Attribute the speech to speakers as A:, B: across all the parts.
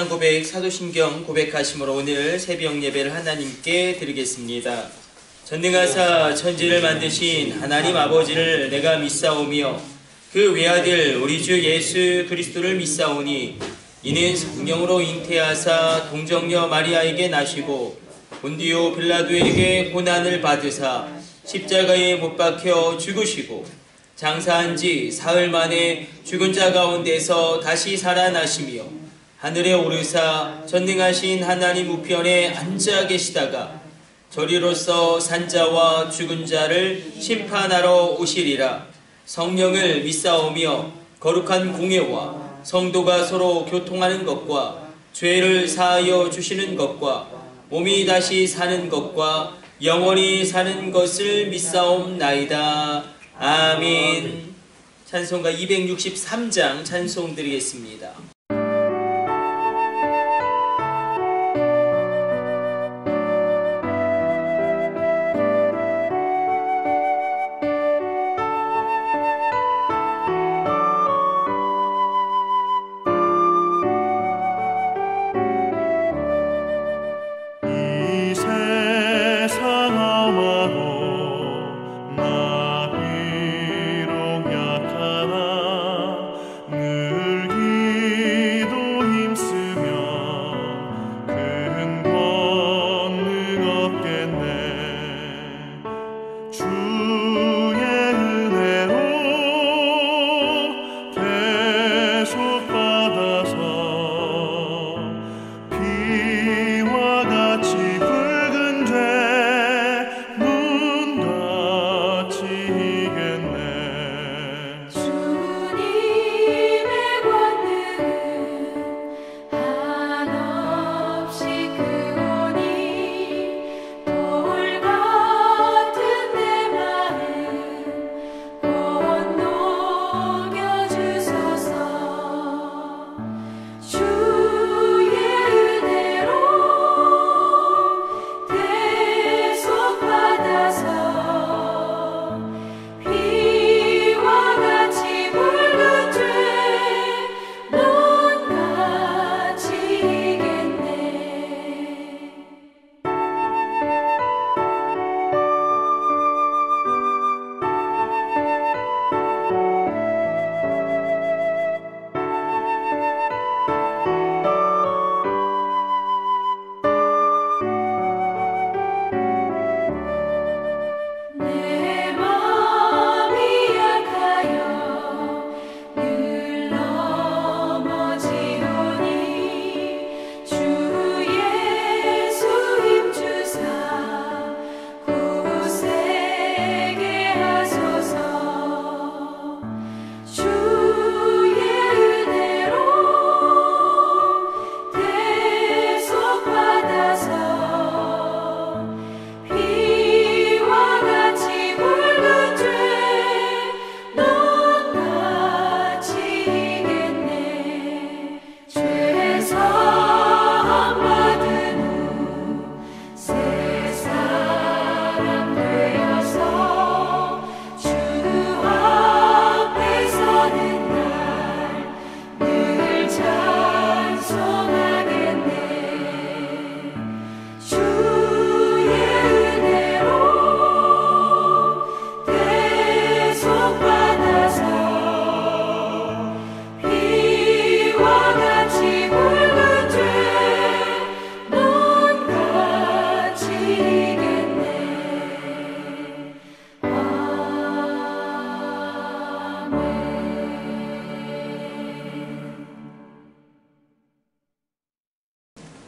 A: 신앙 고백, 사도신경 고백하심으로 오늘 새벽 예배를 하나님께 드리겠습니다. 전능하사 천지를 만드신 하나님 아버지를 내가 믿사오며 그 외아들 우리 주 예수 그리스도를 믿사오니 이는 성령으로 잉태하사 동정녀 마리아에게 나시고 본디오 빌라도에게 고난을 받으사 십자가에 못 박혀 죽으시고 장사한 지 사흘 만에 죽은 자 가운데서 다시 살아나시며 하늘에 오르사 전능하신 하나님 우편에 앉아 계시다가 저리로서 산자와 죽은 자를 심판하러 오시리라. 성령을 믿사오며 거룩한 공예와 성도가 서로 교통하는 것과 죄를 사하여 주시는 것과 몸이 다시 사는 것과 영원히 사는 것을 믿사옵나이다. 아멘. 찬송가 263장 찬송 드리겠습니다.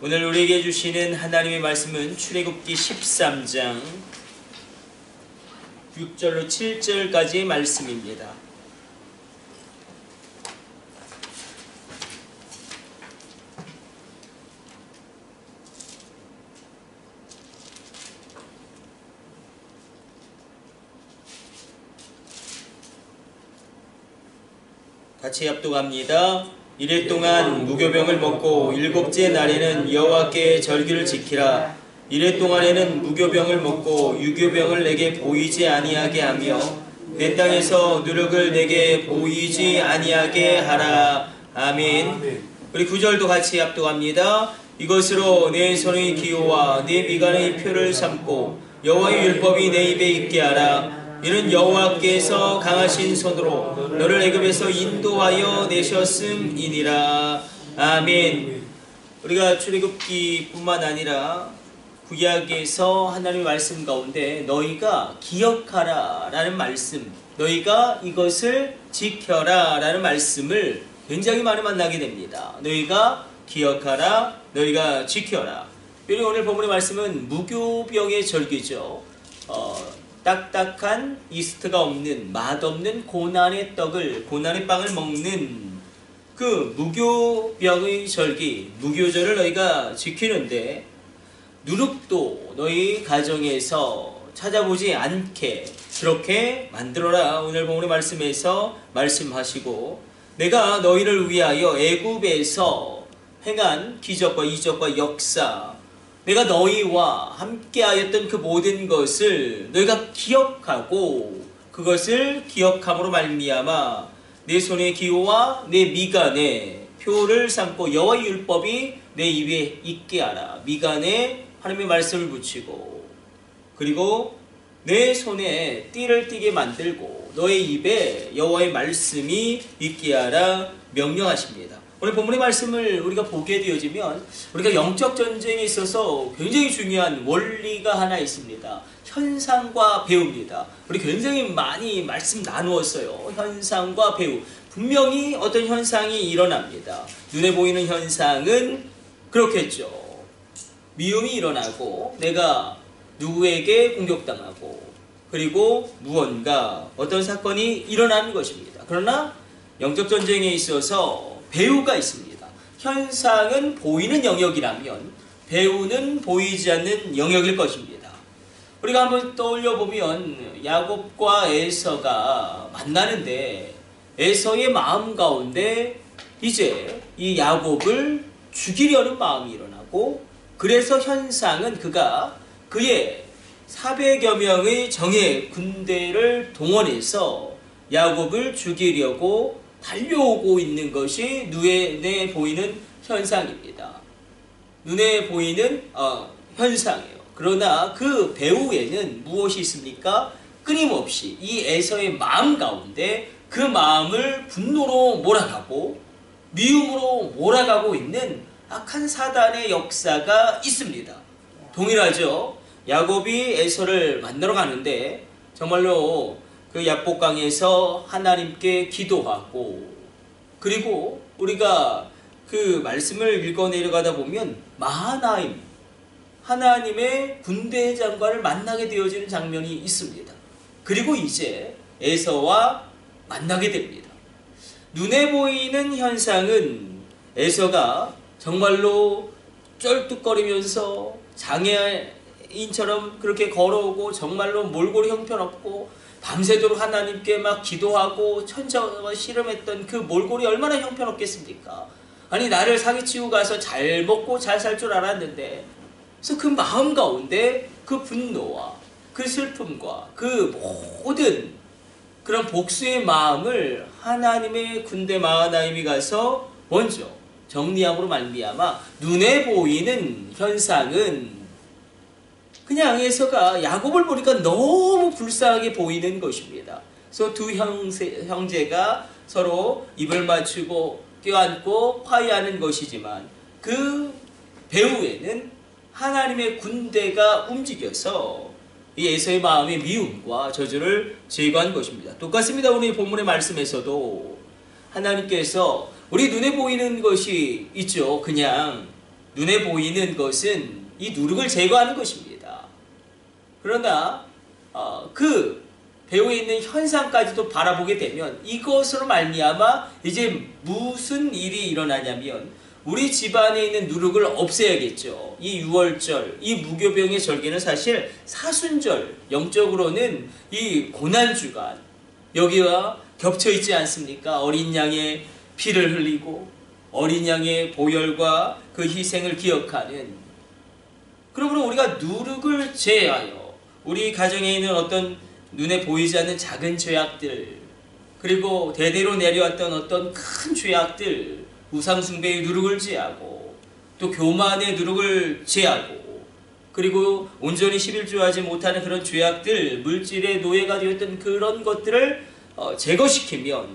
A: 오늘 우리에게 주시는 하나님의 말씀은 출애굽기 13장 6절로 7절까지의 말씀입니다. 같이 합독합니다. 이래 동안 무교병을 먹고 일곱째 날에는 여호와께 절기를 지키라. 이래 동안에는 무교병을 먹고 유교병을 내게 보이지 아니하게 하며 내 땅에서 누룩을 내게 보이지 아니하게 하라. 아멘. 우리 9절도 같이 합독합니다. 이것으로 내 손의 기호와 내 미간의 표를 삼고 여호와의 율법이 내 입에 있게 하라. 이는 여호와께서 강하신 손으로 너를 애굽에서 인도하여 내셨음이니라. 아멘. 우리가 출애굽기뿐만 아니라 구약에서 하나님의 말씀 가운데 너희가 기억하라 라는 말씀, 너희가 이것을 지켜라 라는 말씀을 굉장히 많이 만나게 됩니다. 너희가 기억하라, 너희가 지켜라. 특별히 오늘 본문의 말씀은 무교병의 절기죠. 딱딱한 이스트가 없는, 맛없는 고난의 빵을 먹는 그 무교병의 절기, 무교절을 너희가 지키는데 누룩도 너희 가정에서 찾아보지 않게 그렇게 만들어라. 오늘 본문의 말씀에서 말씀하시고, 내가 너희를 위하여 애굽에서 행한 기적과 이적과 역사, 내가 너희와 함께하였던 그 모든 것을 너희가 기억하고 그것을 기억함으로 말미암아 내 손의 기호와 내 미간에 표를 삼고 여호와의 율법이 내 입에 있게 하라. 미간에 하나님의 말씀을 붙이고, 그리고 내 손에 띠를 띠게 만들고 너의 입에 여호와의 말씀이 있게 하라 명령하십니다. 오늘 본문의 말씀을 우리가 보게 되어지면 우리가 영적 전쟁에 있어서 굉장히 중요한 원리가 하나 있습니다. 현상과 배우입니다. 우리 굉장히 많이 말씀 나누었어요. 현상과 배우. 분명히 어떤 현상이 일어납니다. 눈에 보이는 현상은 그렇겠죠. 미움이 일어나고 내가 누구에게 공격당하고 그리고 무언가 어떤 사건이 일어나는 것입니다. 그러나 영적 전쟁에 있어서 배우가 있습니다. 현상은 보이는 영역이라면 배우는 보이지 않는 영역일 것입니다. 우리가 한번 떠올려 보면 야곱과 에서가 만나는데 에서의 마음 가운데 이제 이 야곱을 죽이려는 마음이 일어나고, 그래서 현상은 그가 그의 400여 명의 정예 군대를 동원해서 야곱을 죽이려고 달려오고 있는 것이 눈에 보이는 현상입니다. 눈에 보이는 현상이에요. 그러나 그 배후에는 무엇이 있습니까? 끊임없이 이 에서의 마음 가운데 그 마음을 분노로 몰아가고 미움으로 몰아가고 있는 악한 사단의 역사가 있습니다. 동일하죠. 야곱이 에서를 만나러 가는데 정말로 그 야복강에서 하나님께 기도하고, 그리고 우리가 그 말씀을 읽어 내려가다 보면 마하나임, 하나님의 군대 장관을 만나게 되어지는 장면이 있습니다. 그리고 이제 에서와 만나게 됩니다. 눈에 보이는 현상은 에서가 정말로 쩔뚝거리면서 장애인처럼 그렇게 걸어오고 정말로 몰골이 형편없고 밤새도록 하나님께 막 기도하고 천처와 씨름했던 그 몰골이 얼마나 형편없겠습니까? 아니, 나를 사기치고 가서 잘 먹고 잘 살 줄 알았는데, 그래서 그 마음 가운데 그 분노와 그 슬픔과 그 모든 그런 복수의 마음을 하나님의 군대 마하나임이 가서 먼저 정리함으로 말미암아 눈에 보이는 현상은 그냥 에서가 야곱을 보니까 너무 불쌍하게 보이는 것입니다. 그래서 두 형제가 서로 입을 맞추고 껴안고 화해하는 것이지만 그 배후에는 하나님의 군대가 움직여서 이 에서의 마음의 미움과 저주를 제거한 것입니다. 똑같습니다. 우리 본문의 말씀에서도 하나님께서 우리 눈에 보이는 것이 있죠. 그냥 눈에 보이는 것은 이 누룩을 제거하는 것입니다. 그러나 그 배후에 있는 현상까지도 바라보게 되면 이것으로 말미암아 이제 무슨 일이 일어나냐면 우리 집안에 있는 누룩을 없애야겠죠. 이 유월절, 이 무교병의 절기는 사실 사순절, 영적으로는 이 고난주간, 여기와 겹쳐 있지 않습니까? 어린 양의 피를 흘리고 어린 양의 보혈과 그 희생을 기억하는, 그러므로 우리가 누룩을 제하여 우리 가정에 있는 어떤 눈에 보이지 않는 작은 죄악들, 그리고 대대로 내려왔던 어떤 큰 죄악들, 우상숭배의 누룩을 제하고 또 교만의 누룩을 제하고 그리고 온전히 11조하지 못하는 그런 죄악들, 물질의 노예가 되었던 그런 것들을 제거시키면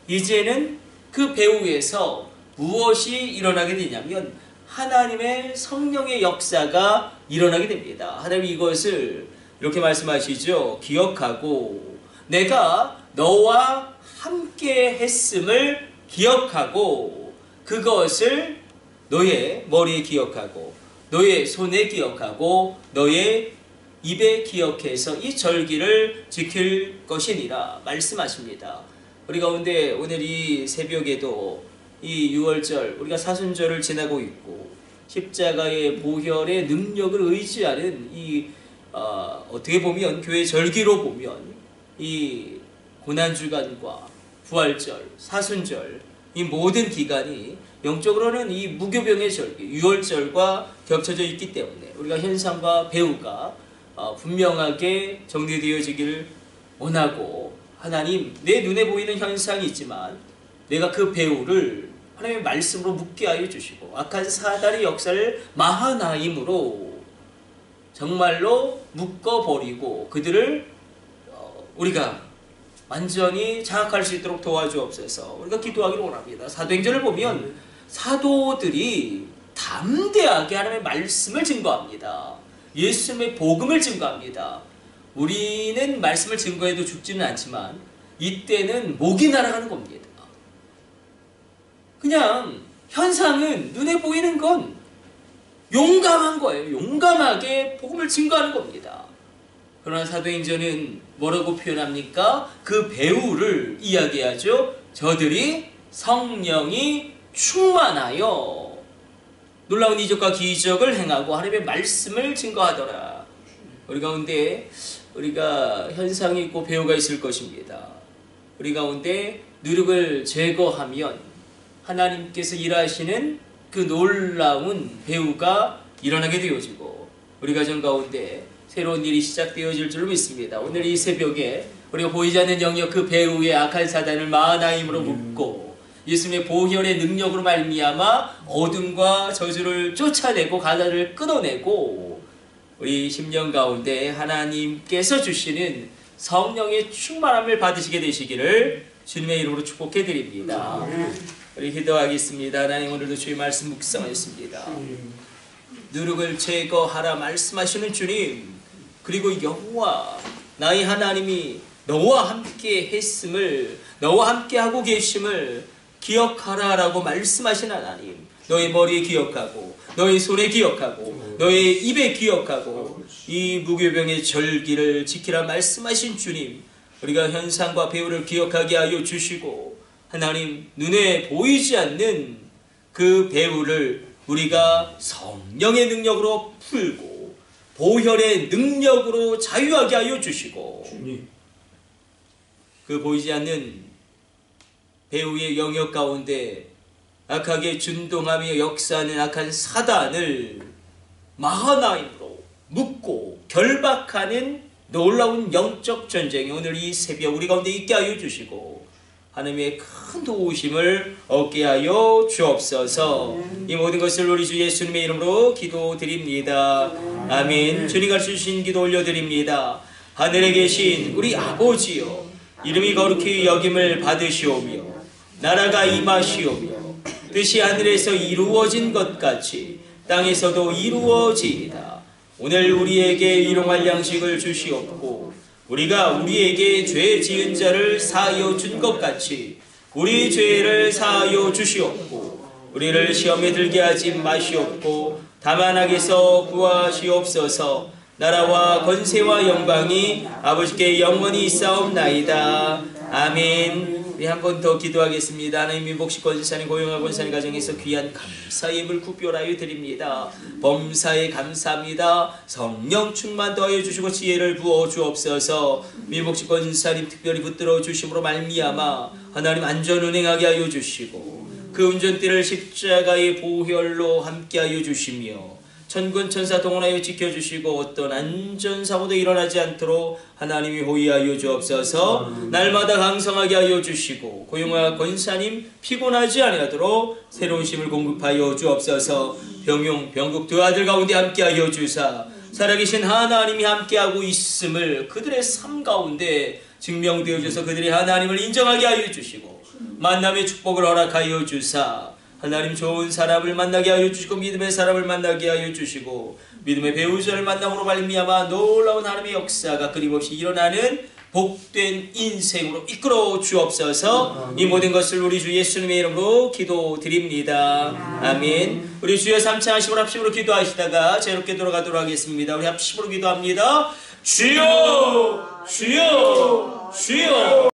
A: 이제는 그 배후에서 무엇이 일어나게 되냐면 하나님의 성령의 역사가 일어나게 됩니다. 하나님이 이것을 이렇게 말씀하시죠. 기억하고 내가 너와 함께 했음을 기억하고 그것을 너의 머리에 기억하고 너의 손에 기억하고 너의 입에 기억해서 이 절기를 지킬 것이니라 말씀하십니다. 우리 가운데 오늘 이 새벽에도 이 6월절 우리가 사순절을 지나고 있고 십자가의 보혈의 능력을 의지하는 이 어떻게 보면 교회 절기로 보면 이 고난주간과 부활절, 사순절 이 모든 기간이 영적으로는 이 무교병의 절기, 6월절과 겹쳐져 있기 때문에 우리가 현상과 배후가 분명하게 정리되어지기를 원하고 하나님 내 눈에 보이는 현상이 있지만 내가 그 배후를 하나님의 말씀으로 묻게 하여 주시고 악한 사단의 역사를 마하나임으로 정말로 묶어버리고 그들을 우리가 완전히 장악할 수 있도록 도와주옵소서. 우리가 기도하기를 원합니다. 사도행전을 보면 사도들이 담대하게 하나님의 말씀을 증거합니다. 예수님의 복음을 증거합니다. 우리는 말씀을 증거해도 죽지는 않지만 이때는 목이 날아가는 겁니다. 그냥 현상은 눈에 보이는 건 용감한 거예요. 용감하게 복음을 증거하는 겁니다. 그러나 사도행전은 뭐라고 표현합니까? 그 배후를 이야기하죠. 저들이 성령이 충만하여 놀라운 이적과 기적을 행하고 하나님의 말씀을 증거하더라. 우리 가운데 우리가 현상이 있고 배후가 있을 것입니다. 우리 가운데 누룩을 제거하면 하나님께서 일하시는 그 놀라운 배후가 일어나게 되어지고 우리 가정 가운데 새로운 일이 시작되어질 줄로 믿습니다. 오늘 이 새벽에 우리가 보이지 않는 영역 그 배후의 악한 사단을 마하나임으로 묶고 예수님의 보혈의 능력으로 말미암아 어둠과 저주를 쫓아내고 가다를 끊어내고 우리 심령 가운데 하나님께서 주시는 성령의 충만함을 받으시게 되시기를 주님의 이름으로 축복해 드립니다. 우리 기도하겠습니다. 하나님 오늘도 주의 말씀 묵상하였습니다. 누룩을 제거하라 말씀하시는 주님 그리고 여호와 나의 하나님이 너와 함께 했음을 너와 함께 하고 계심을 기억하라 라고 말씀하신 하나님 너의 머리에 기억하고 너의 손에 기억하고 너의 입에 기억하고 이 무교병의 절기를 지키라 말씀하신 주님 우리가 현상과 배후를 기억하게 하여 주시고 하나님 눈에 보이지 않는 그 배후를 우리가 성령의 능력으로 풀고 보혈의 능력으로 자유하게 하여 주시고 그 보이지 않는 배후의 영역 가운데 악하게 준동하며 역사하는 악한 사단을 마하나임으로 묶고 결박하는 놀라운 영적 전쟁이 오늘 이 새벽 우리 가운데 있게 하여 주시고 하나님의 큰 도우심을 얻게 하여 주옵소서. 이 모든 것을 우리 주 예수님의 이름으로 기도드립니다. 아멘. 주님 가르치신 기도 올려드립니다. 하늘에 계신 우리 아버지여 이름이 거룩히 여김을 받으시오며 나라가 임하시오며 뜻이 하늘에서 이루어진 것 같이 땅에서도 이루어지이다. 오늘 우리에게 일용할 양식을 주시옵고 우리가 우리에게 죄 지은 자를 사하여 준 것 같이 우리 죄를 사하여 주시옵고 우리를 시험에 들게 하지 마시옵고 다만 악에서 구하시옵소서. 나라와 권세와 영광이 아버지께 영원히 있사옵나이다. 아멘. 우리 한 번 더 기도하겠습니다. 하나님 복식 권사님 고용하 권사님 가정에서 귀한 감사의 예물 구별하여 드립니다. 범사에 감사합니다. 성령 충만 더하여 주시고 지혜를 부어 주옵소서. 미복식 권사님 특별히 붙들어 주심으로 말미암아 하나님 안전 운행하게 하여 주시고 그 운전대를 십자가의 보혈로 함께 하여 주시며 천군 천사 동원하여 지켜주시고 어떤 안전사고도 일어나지 않도록 하나님이 호위하여 주옵소서. 날마다 강성하게 하여 주시고 고용과 권사님 피곤하지 아니하도록 새로운 힘을 공급하여 주옵소서. 병용 병국 두 아들 가운데 함께하여 주사 살아계신 하나님이 함께하고 있음을 그들의 삶 가운데 증명되어져서 그들이 하나님을 인정하게 하여 주시고 만남의 축복을 허락하여 주사 하나님 좋은 사람을 만나게 하여 주시고 믿음의 사람을 만나게 하여 주시고 믿음의 배우자를 만남으로 말미암아 놀라운 하나님의 역사가 끊임없이 일어나는 복된 인생으로 이끌어 주옵소서. 이 모든 것을 우리 주 예수님의 이름으로 기도드립니다. 아멘. 우리 주여 3차 하심으로 합심으로 기도하시다가 자유롭게 돌아가도록 하겠습니다. 우리 합심으로 기도합니다. 주여 주여 주여.